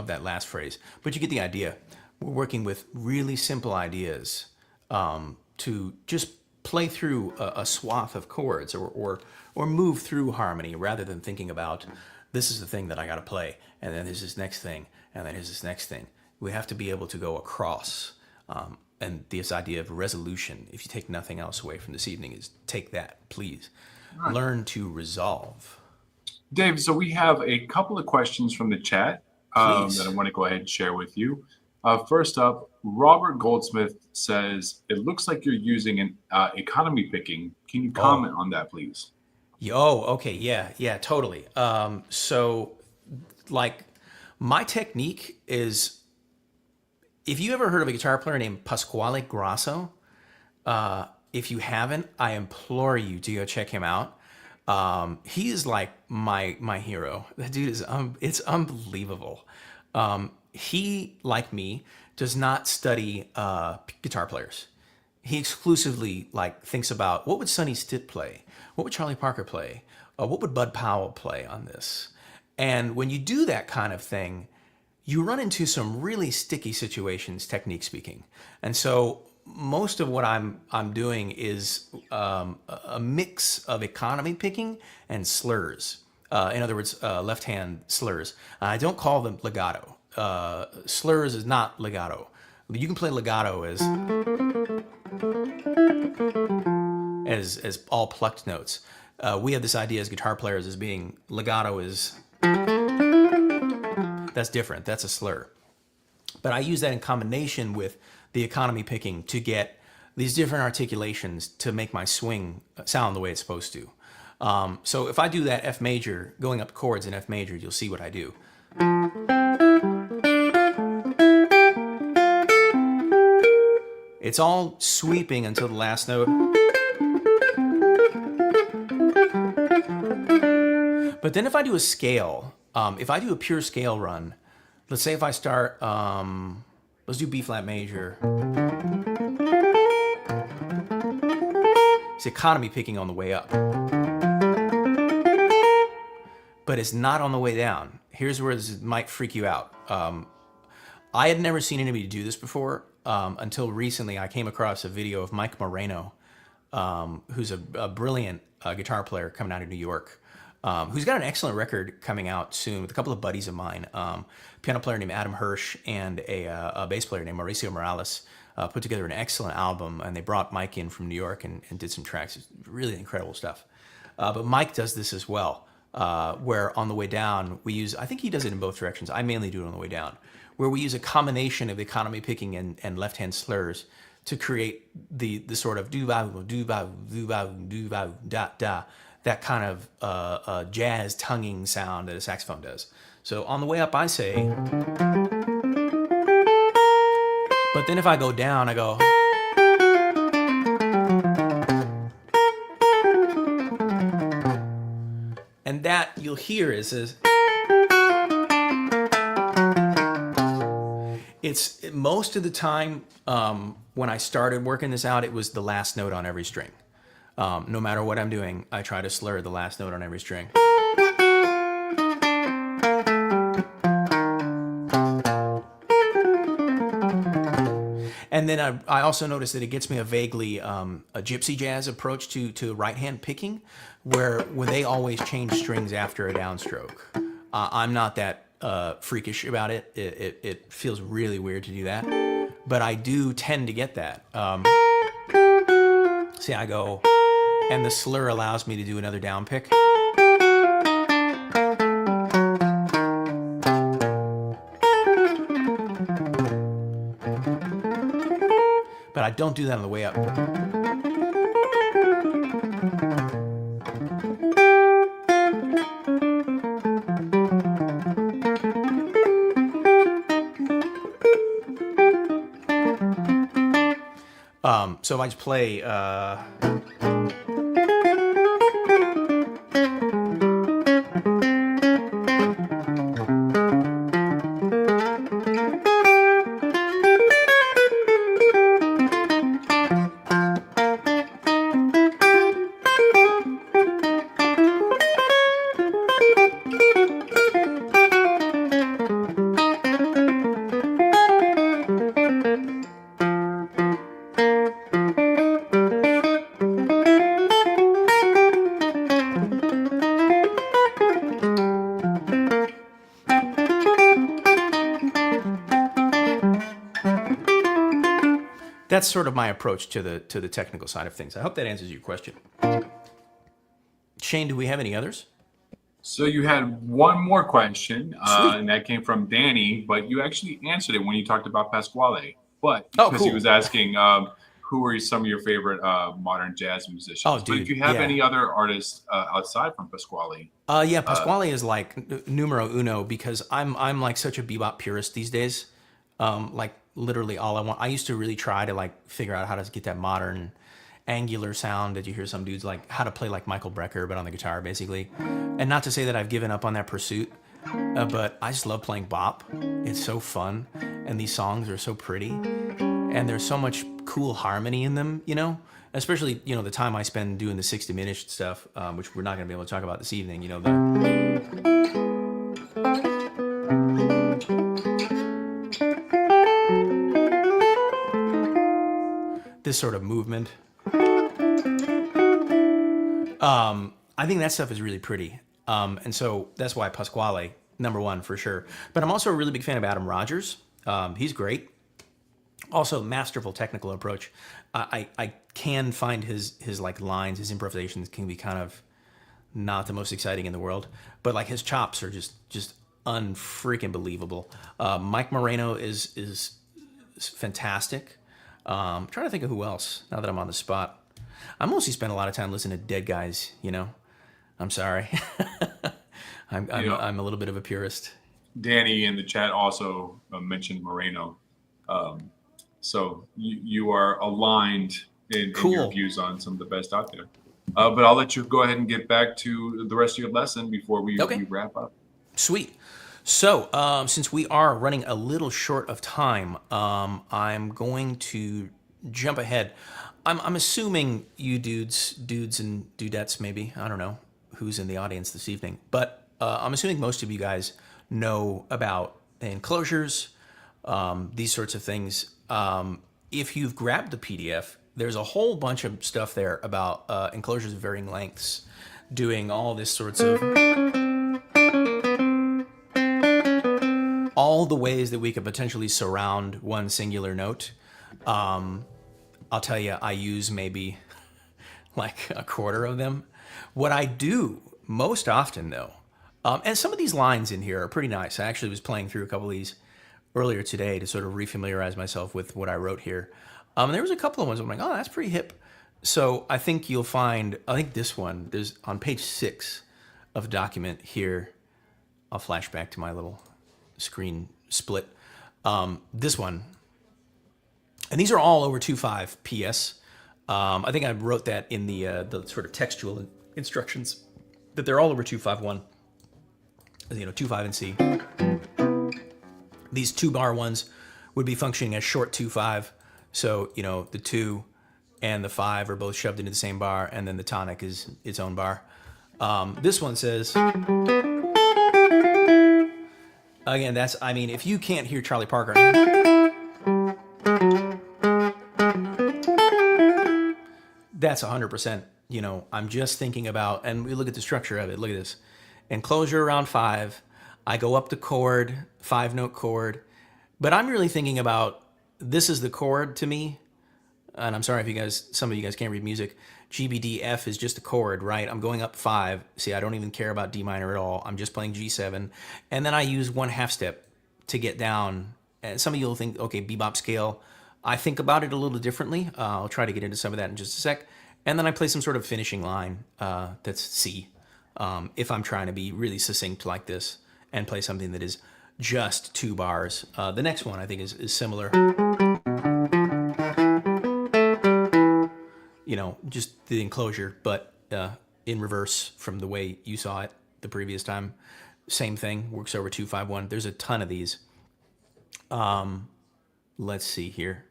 love that last phrase, but you get the idea. We're working with really simple ideas to just play through a swath of chords or move through harmony rather than thinking about this is the thing that I got to play, and then there's this next thing, and then there's this next thing. We have to be able to go across. And this idea of resolution, if you take nothing else away from this evening, is take that, please. Right. Learn to resolve. Dave, so we have a couple of questions from the chat that I want to go ahead and share with you. First up, Robert Goldsmith says, it looks like you're using an economy picking. Can you comment on that, please? Okay. Yeah, totally. So, like, my technique is, if you ever heard of a guitar player named Pasquale Grasso, if you haven't, I implore you to go check him out. He is like my hero. That dude is it's unbelievable. He, like me, does not study guitar players. He exclusively thinks about what would Sonny Stitt play, what would Charlie Parker play, what would Bud Powell play on this. And when you do that kind of thing, you run into some really sticky situations, technique speaking. And so most of what I'm doing is a mix of economy picking and slurs. In other words, left-hand slurs. I don't call them legato. Slurs is not legato. You can play legato as all plucked notes. We have this idea as guitar players as being legato is... That's different. That's a slur. But I use that in combination with the economy picking to get these different articulations to make my swing sound the way it's supposed to. So if I do that F major, going up chords in F major, you'll see what I do. It's all sweeping until the last note. But then if I do a scale, if I do a pure scale run, let's say if I start, let's do B flat major. It's economy picking on the way up. But it's not on the way down. Here's where this might freak you out. I had never seen anybody do this before until recently. I came across a video of Mike Moreno, who's a brilliant guitar player coming out of New York. Who's got an excellent record coming out soon with a couple of buddies of mine, piano player named Adam Hirsch and a bass player named Mauricio Morales, put together an excellent album, and they brought Mike in from New York and did some tracks. It's really incredible stuff. But Mike does this as well, where on the way down we use, I think he does it in both directions, I mainly do it on the way down, where we use a combination of economy picking and left-hand slurs to create the sort of do-ba, do-ba, do-ba, do-ba, da-da, that kind of jazz tonguing sound that a saxophone does. So on the way up, I say, but then if I go down, I go, and that you'll hear is it's most of the time when I started working this out, it was the last note on every string. No matter what I'm doing, I try to slur the last note on every string. And then I also notice that it gets me a vaguely a gypsy jazz approach to right-hand picking, where they always change strings after a downstroke. I'm not that freakish about it. It feels really weird to do that, but I do tend to get that. See, I go, and the slur allows me to do another down pick. But I don't do that on the way up. So if I just play, that's sort of my approach to the technical side of things. I hope that answers your question. Shane, do we have any others? So you had one more question, Sweet. and that came from Danny, but you actually answered it when you talked about Pasquale. But Oh, because he cool. was asking who are some of your favorite modern jazz musicians. Oh, But dude, if you have yeah. any other artists outside from Pasquale. Yeah, Pasquale is like numero uno because I'm like such a bebop purist these days. Like literally all I want. I used to really try to like figure out how to get that modern angular sound that you hear some dudes like how to play like Michael Brecker but on the guitar basically. And not to say that I've given up on that pursuit, but I just love playing bop. It's so fun and these songs are so pretty and there's so much cool harmony in them, you know? Especially, you know, the time I spend doing the 6 diminished stuff, which we're not going to be able to talk about this evening, you know, this sort of movement. I think that stuff is really pretty. And so that's why Pasquale, number one for sure. But I'm also a really big fan of Adam Rogers. He's great. Also, masterful technical approach. I can find his like lines, his improvisations can be kind of not the most exciting in the world, but like his chops are just unfreaking believable. Mike Moreno is fantastic. I'm trying to think of who else now that I'm on the spot. I mostly spend a lot of time listening to dead guys, you know. I'm sorry. I'm a little bit of a purist. Danny in the chat also mentioned Moreno. So you are aligned in your views on some of the best out there. But I'll let you go ahead and get back to the rest of your lesson before we wrap up. Sweet. So since we are running a little short of time, I'm going to jump ahead. I'm assuming you dudes and dudettes maybe, I don't know who's in the audience this evening, but I'm assuming most of you guys know about Enclosures, these sorts of things. If you've grabbed the PDF, there's a whole bunch of stuff there about enclosures of varying lengths, doing all this sorts of, all the ways that we could potentially surround one singular note. I'll tell you, I use maybe like a quarter of them. What I do most often though, and some of these lines in here are pretty nice. I actually was playing through a couple of these earlier today to sort of refamiliarize myself with what I wrote here. There was a couple of ones I'm like, oh, that's pretty hip. So I think you'll find, I think this one, there's on page 6 of the document here. I'll flash back to my little screen split. This one, and these are all over 2.5 PS. I think I wrote that in the sort of textual instructions that they're all over 2.5.1. You know, 2.5 and C. These 2-bar ones would be functioning as short 2.5. So, you know, the 2 and the 5 are both shoved into the same bar, and then the tonic is its own bar. This one says, again, that's, I mean, if you can't hear Charlie Parker, that's 100%, you know, I'm just thinking about, and we look at the structure of it, look at this. Enclosure around 5, I go up the chord, 5-note chord, but I'm really thinking about, this is the chord to me, and I'm sorry if you guys, some of you guys can't read music. G, B, D, F is just a chord, right? I'm going up 5. See, I don't even care about D minor at all. I'm just playing G7. And then I use 1/2 step to get down. And some of you will think, okay, bebop scale. I think about it a little differently. I'll try to get into some of that in just a sec. And then I play some sort of finishing line that's C. If I'm trying to be really succinct like this and play something that is just 2 bars. The next one I think is similar. You know, just the enclosure, but in reverse from the way you saw it the previous time. Same thing, works over 2.5.1. There's a ton of these. Let's see here.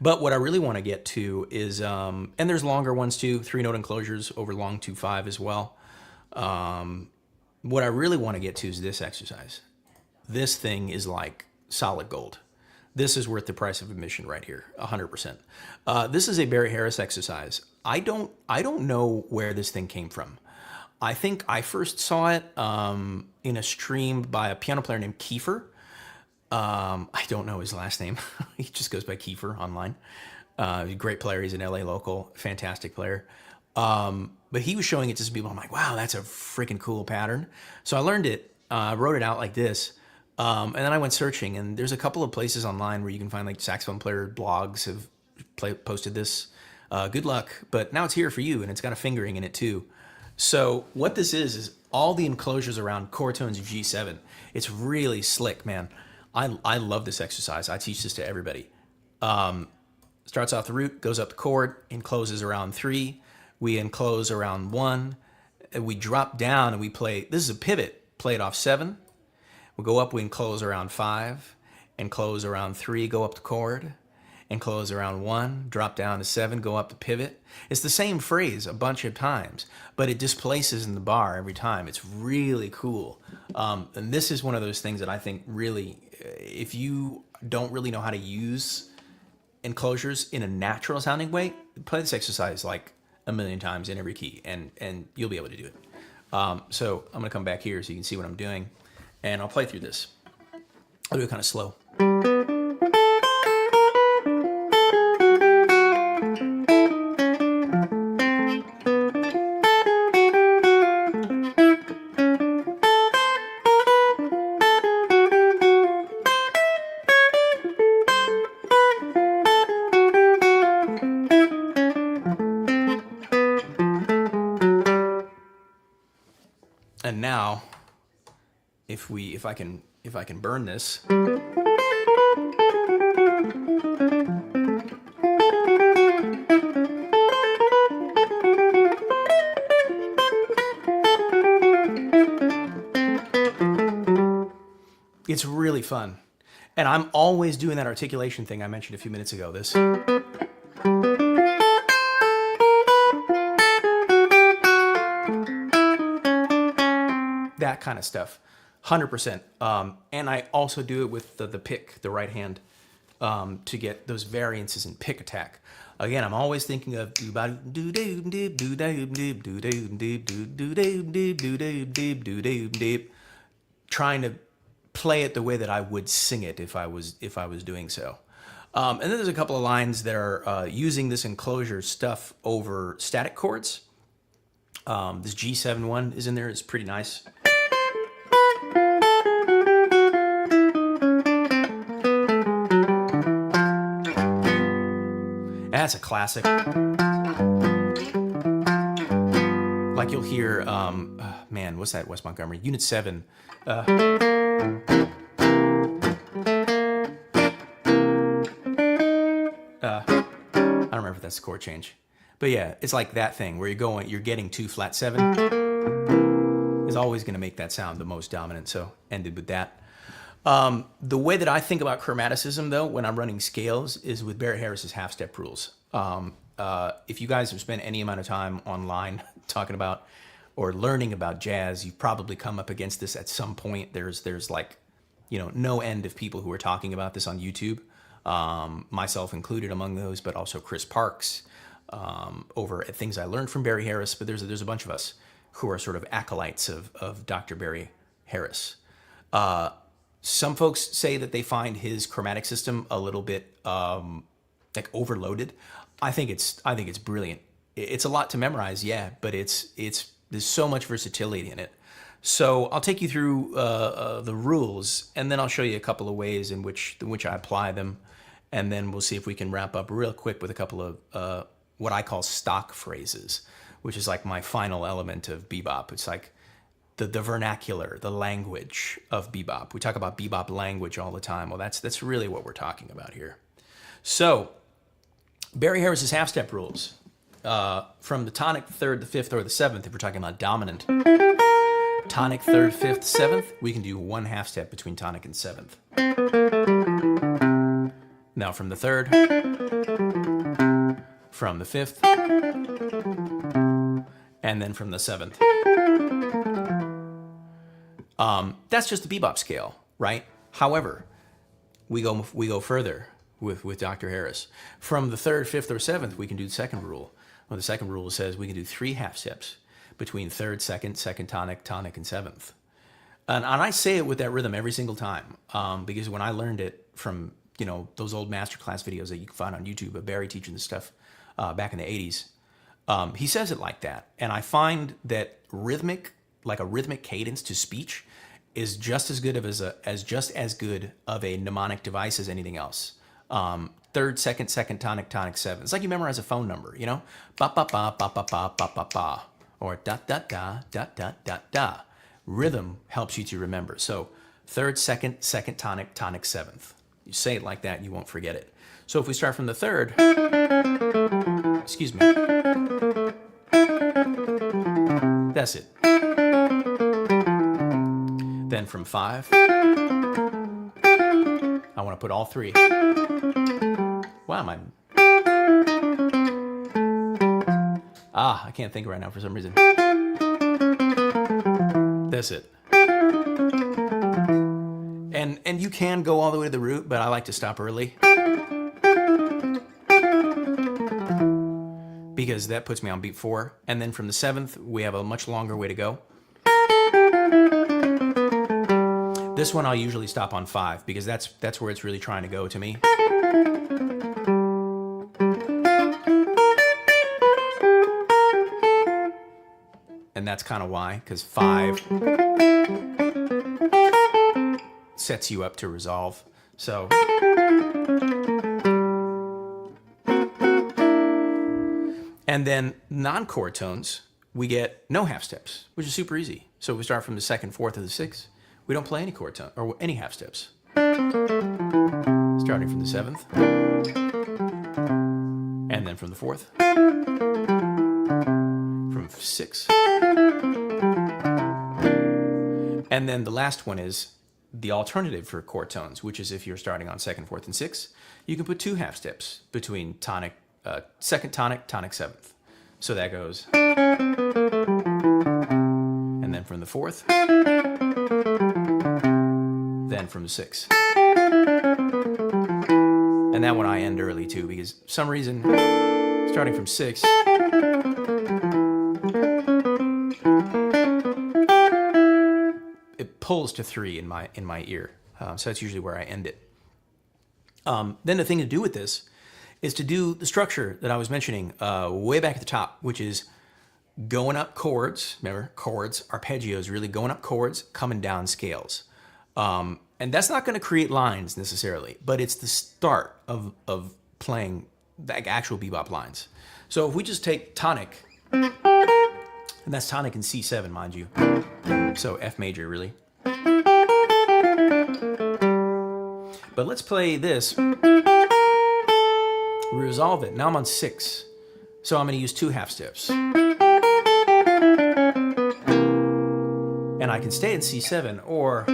But what I really want to get to is, and there's longer ones too, 3-note enclosures over long 2.5 as well. What I really want to get to is this exercise. This thing is like solid gold. This is worth the price of admission right here, 100%. This is a Barry Harris exercise. I don't know where this thing came from. I think I first saw it in a stream by a piano player named Kiefer. I don't know his last name. He just goes by Kiefer online. Great player. He's an LA local, fantastic player. But he was showing it to some people. I'm like, wow, that's a freaking cool pattern. So I learned it, wrote it out like this. And then I went searching, and there's a couple of places online where you can find like saxophone player blogs have posted this. Good luck, but now it's here for you, and it's got a fingering in it too. So what this is all the enclosures around chord tones of G7. It's really slick, man. I love this exercise. I teach this to everybody. Starts off the root, goes up the chord, encloses around 3. We enclose around 1. And we drop down and we play. This is a pivot. Play it off 7. We go up, we enclose around 5. Enclose around 3, go up the chord. Enclose around 1, drop down to 7, go up the pivot. It's the same phrase a bunch of times, but it displaces in the bar every time. It's really cool. And this is one of those things that I think really, if you don't really know how to use enclosures in a natural sounding way, play this exercise like a million times in every key, and you'll be able to do it. So I'm gonna come back here so you can see what I'm doing, and I'll play through this. I'll do it kind of slow. And now, if I can burn this. It's really fun. And I'm always doing that articulation thing I mentioned a few minutes ago. This. That kind of stuff, 100%. And I also do it with the pick, the right hand, to get those variances in pick attack. Again, I'm always thinking of trying to play it the way that I would sing it if I was doing so. And then there's a couple of lines that are using this enclosure stuff over static chords. This G7 one is in there. It's pretty nice. That's a classic. Like you'll hear, man, what's that? West Montgomery, Unit 7. I don't remember if that's the chord change. But yeah, it's like that thing where you're getting 2 flat 7 is always going to make that sound the most dominant. So ended with that. The way that I think about chromaticism, though, when I'm running scales, is with Barry Harris's half-step rules. If you guys have spent any amount of time online talking about or learning about jazz, you've probably come up against this at some point. There's like, no end of people who are talking about this on YouTube, myself included among those, but also Chris Parks, over at things I learned from Barry Harris. But there's a bunch of us who are sort of acolytes of Dr. Barry Harris. Some folks say that they find his chromatic system a little bit like overloaded. I think it's brilliant. It's a lot to memorize, yeah, but there's so much versatility in it. So I'll take you through the rules, and then I'll show you a couple of ways in which I apply them, and then we'll see if we can wrap up real quick with a couple of what I call stock phrases, which is like my final element of bebop. It's like the vernacular, the language of bebop. We talk about bebop language all the time. Well, that's really what we're talking about here. So, Barry Harris's half-step rules. From the tonic, the third, the fifth, or the seventh, if we're talking about dominant. Tonic, third, fifth, seventh, we can do 1 half-step between tonic and seventh. Now from the third, from the fifth, and then from the seventh. That's just the bebop scale, right? However, we go further with Dr. Harris. From the third, fifth, or seventh, we can do the second rule. Well, the second rule says we can do 3 half steps between third, second tonic, and seventh. And I say it with that rhythm every single time, because when I learned it from those old masterclass videos that you can find on YouTube of Barry teaching this stuff back in the 80s. He says it like that. And I find that a rhythmic cadence to speech is just as good of a mnemonic device as anything else. Third, second, tonic, tonic, seven. It's like you memorize a phone number, ba ba ba ba ba ba ba ba ba, or da da da da da da da. Rhythm helps you to remember. So third, second, tonic, tonic, seventh. You say it like that, you won't forget it. So if we start from the third, excuse me, that's it. Then from 5, I want to put all 3. Wow, I can't think right now for some reason. That's it. And you can go all the way to the root, but I like to stop early. Because that puts me on beat 4. And then from the 7th, we have a much longer way to go. This one I'll usually stop on 5 because that's where it's really trying to go to me. And that's kind of why, because 5 sets you up to resolve. So and then non-chord tones, we get no half steps, which is super easy. So we start from the 2nd, 4th, or the 6th. We don't play any chord tone or any half steps. Starting from the 7th, and then from the 4th, from 6, and then the last one is the alternative for chord tones, which is if you're starting on 2nd, 4th, and 6th, you can put 2 half steps between tonic, 2nd tonic, tonic 7th. So that goes, and then from the 4th, then from the 6th. And that one I end early too, because for some reason, starting from 6, it pulls to 3 in my ear. So that's usually where I end it. Then the thing to do with this is to do the structure that I was mentioning way back at the top, which is going up chords. Remember, chords, arpeggios, really going up chords, coming down scales. And that's not going to create lines necessarily, but it's the start of playing the actual bebop lines. So if we just take tonic, and that's tonic in C7, mind you. So F major, really. But let's play this. Resolve it. Now I'm on 6. So I'm going to use 2 half steps. And I can stay in C7 or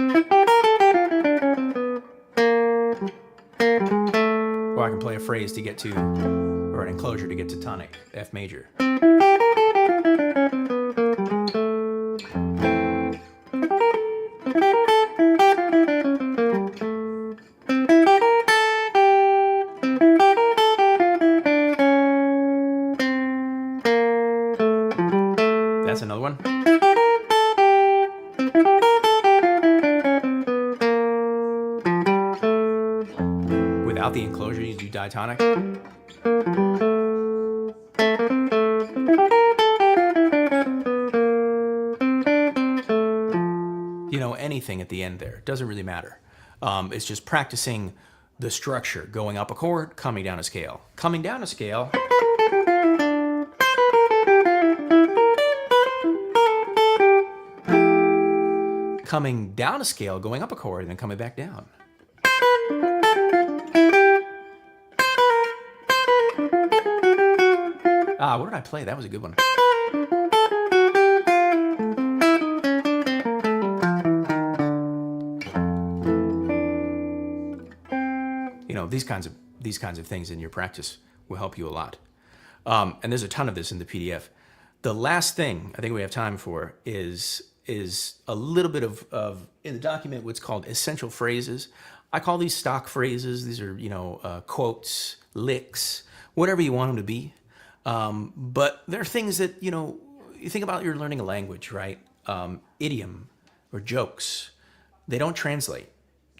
I can play a phrase to get to, or an enclosure to get to tonic, F major. That's another one. Without the enclosure, you do diatonic. Anything at the end there. Doesn't really matter. It's just practicing the structure, going up a chord, coming down a scale. Coming down a scale. Coming down a scale, going up a chord, and then coming back down. What did I play? That was a good one. These kinds of things in your practice will help you a lot. And there's a ton of this in the PDF. The last thing I think we have time for is a little bit of in the document what's called essential phrases. I call these stock phrases. These are quotes, licks, whatever you want them to be. But they're things that you think about. You're learning a language, right? Idiom or jokes. They don't translate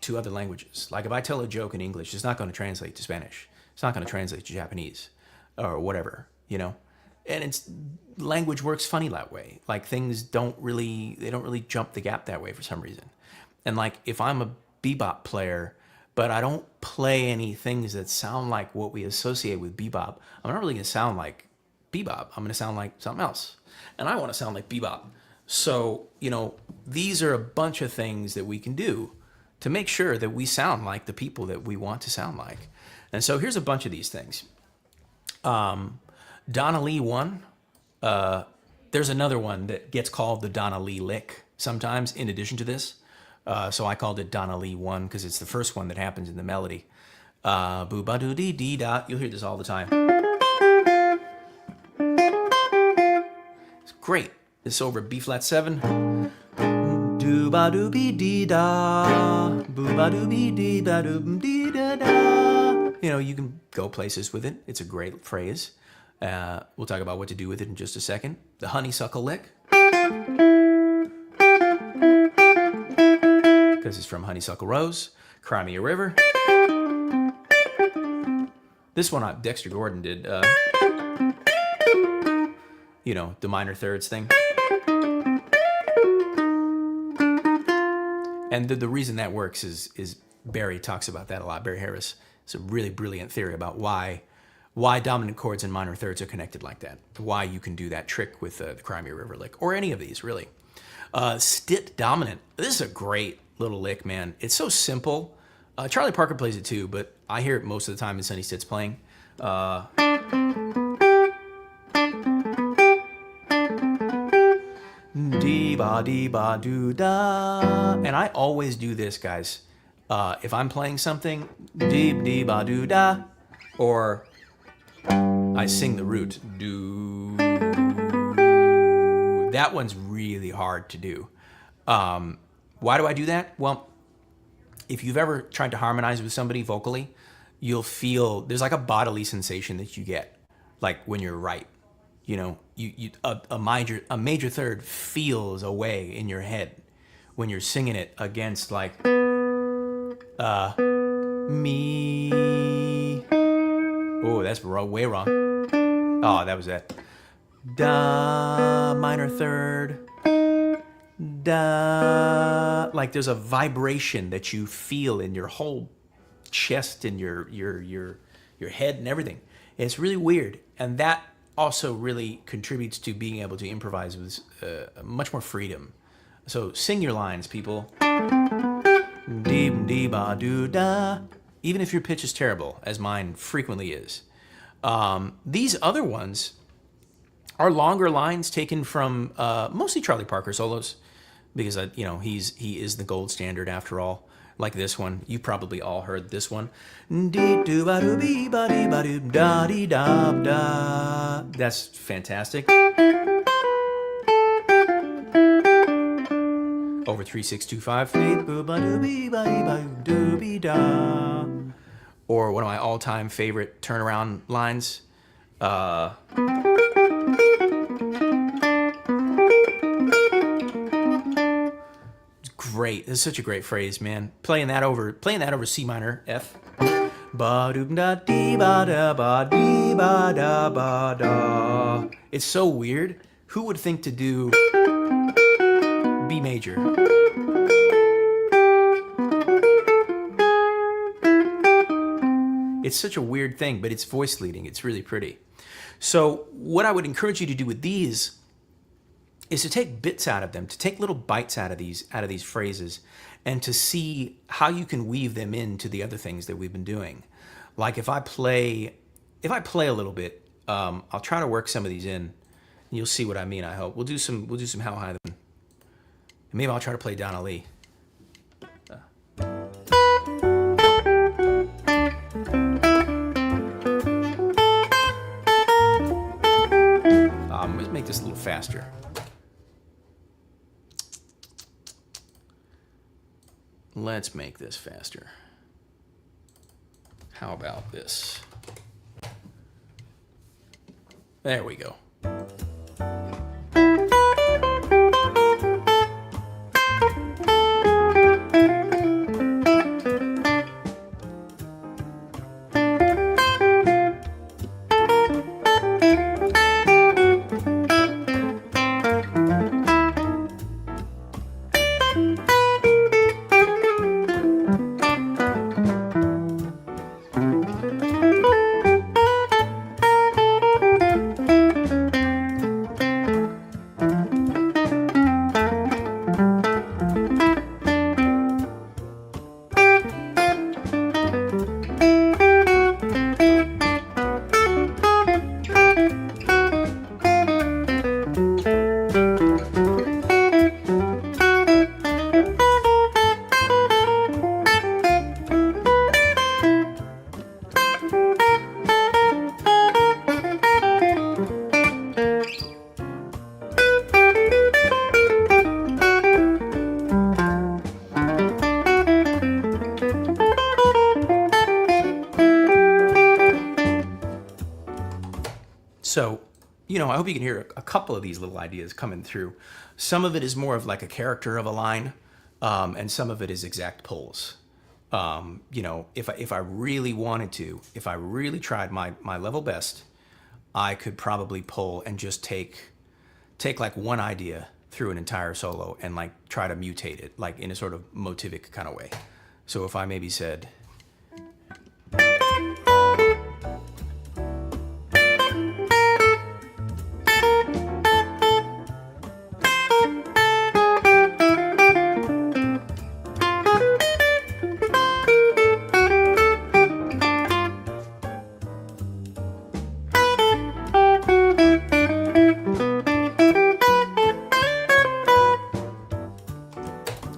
to other languages. Like if I tell a joke in English, it's not going to translate to Spanish. It's not going to translate to Japanese or whatever, you know. And it's language works funny that way. Like things don't really jump the gap that way for some reason. And like if I'm a bebop player, but I don't play any things that sound like what we associate with bebop, I'm not really going to sound like bebop. I'm going to sound like something else. And I want to sound like bebop. So, you know, these are a bunch of things that we can do to make sure that we sound like the people that we want to sound like. And so here's a bunch of these things. Donna Lee one. There's another one that gets called the Donna Lee lick sometimes in addition to this. So I called it Donna Lee 1 because it's the first one that happens in the melody. Boo-ba-doo-dee-dee-da. You'll hear this all the time. It's great. It's over B flat 7. Do-ba-doo-be-dee-da. Boo-ba-doo-be-dee-ba-doo-dee-da-da. You know, you can go places with it. It's a great phrase. We'll talk about what to do with it in just a second. The honeysuckle lick. Because it's from Honeysuckle Rose, Cry Me a River. This one Dexter Gordon did, you know, the minor thirds thing. And the reason that works is Barry talks about that a lot, Barry Harris. It's a really brilliant theory about why dominant chords and minor thirds are connected like that. Why you can do that trick with the Cry Me a River lick, or any of these, really. Stit dominant. This is a great little lick, man. It's so simple. Charlie Parker plays it too, but I hear it most of the time in Sonny Stitt's playing. Dee-ba-dee-ba-doo-da. And I always do this, guys. If I'm playing something, dee-ba-doo-da, or I sing the root, do. That one's really hard to do. Why do I do that? Well, if you've ever tried to harmonize with somebody vocally, you'll feel there's like a bodily sensation that you get, like when you're right. You know, a major third feels away in your head when you're singing it against like me. Oh, that's way wrong. Oh, that was it. Da minor third. Da, like there's a vibration that you feel in your whole chest and your head and everything. It's really weird, and that also really contributes to being able to improvise with much more freedom. So sing your lines, people. Deep dee ba doo da. Even if your pitch is terrible, as mine frequently is. These other ones are longer lines taken from mostly Charlie Parker solos, because you know he is the gold standard after all. Like this one, you probably all heard this one. That's fantastic. Over 3-6-2-5. Or one of my all-time favorite turnaround lines. Great. This is such a great phrase, man. Playing that over C minor, F. It's so weird. Who would think to do B major? It's such a weird thing, but it's voice leading. It's really pretty. So what I would encourage you to do with these is to take bits out of them, to take little bites out of these phrases, and to see how you can weave them into the other things that we've been doing. Like if I play a little bit, I'll try to work some of these in, and you'll see what I mean. I hope we'll do some How High, and maybe I'll try to play Donna Lee. Let's make this a little faster. Let's make this faster. How about this? There we go. I hope you can hear a couple of these little ideas coming through. Some of it is more of like a character of a line, and some of it is exact pulls. If I really wanted to, if I really tried my level best, I could probably pull and just take like one idea through an entire solo and like try to mutate it like in a sort of motivic kind of way. So if I maybe said,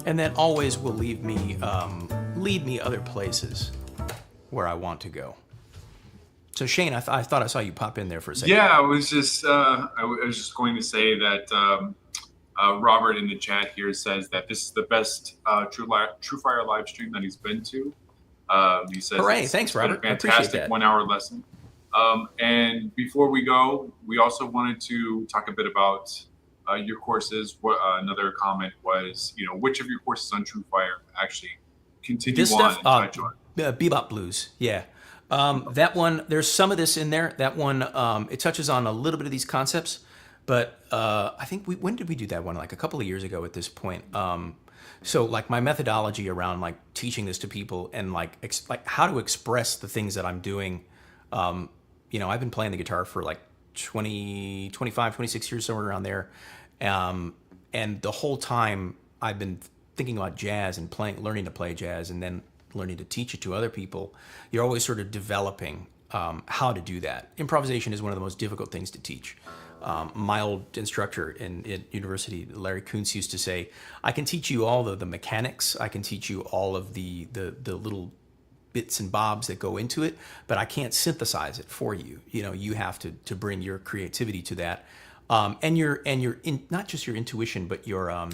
and that always will lead me other places where I want to go. So Shane, I thought I saw you pop in there for a second. Yeah, I was just going to say that Robert in the chat here says that this is the best TrueFire live stream that he's been to. He says, "Hooray! Thanks, Robert. Been a fantastic 1 hour lesson." And before we go, we also wanted to talk a bit about your courses. Another comment was, which of your courses on TrueFire actually continue This on stuff, and touch on? Bebop Blues, yeah. That one, there's some of this in there. That one, it touches on a little bit of these concepts, but I think when did we do that one? Like a couple of years ago at this point. So like my methodology around like teaching this to people and like how to express the things that I'm doing. I've been playing the guitar for like 20, 25, 26 years, somewhere around there. And the whole time I've been thinking about jazz and learning to play jazz and then learning to teach it to other people. You're always sort of developing how to do that. Improvisation is one of the most difficult things to teach. My old instructor in university, Larry Koonse, used to say, I can teach you all the mechanics. I can teach you all of the little bits and bobs that go into it, but I can't synthesize it for you. You have to bring your creativity to that. And not just your intuition, but your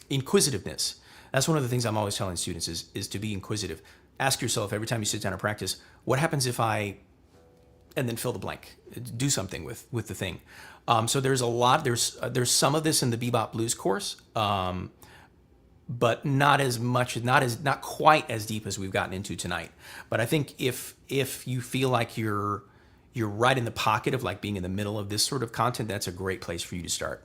inquisitiveness. That's one of the things I'm always telling students is to be inquisitive. Ask yourself every time you sit down and practice, what happens if I, and then fill the blank, do something with the thing. So there's there's some of this in the Bebop Blues course, but not as much, not quite as deep as we've gotten into tonight. But I think if you feel like you're right in the pocket of like being in the middle of this sort of content, that's a great place for you to start.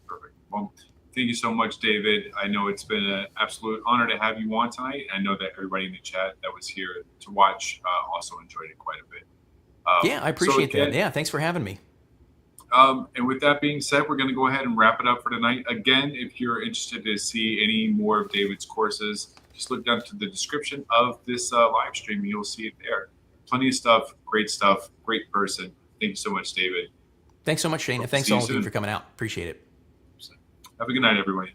Perfect. Well, thank you so much, David. I know it's been an absolute honor to have you on tonight. I know that everybody in the chat that was here to watch also enjoyed it quite a bit. Yeah, I appreciate that. Yeah, thanks for having me. And with that being said, we're going to go ahead and wrap it up for tonight. Again, if you're interested to see any more of David's courses, just look down to the description of this live stream and you'll see it there. Plenty of stuff, great person. Thank you so much, David. Thanks so much, Shane, and thanks all of you for coming out. Appreciate it. Have a good night, everybody.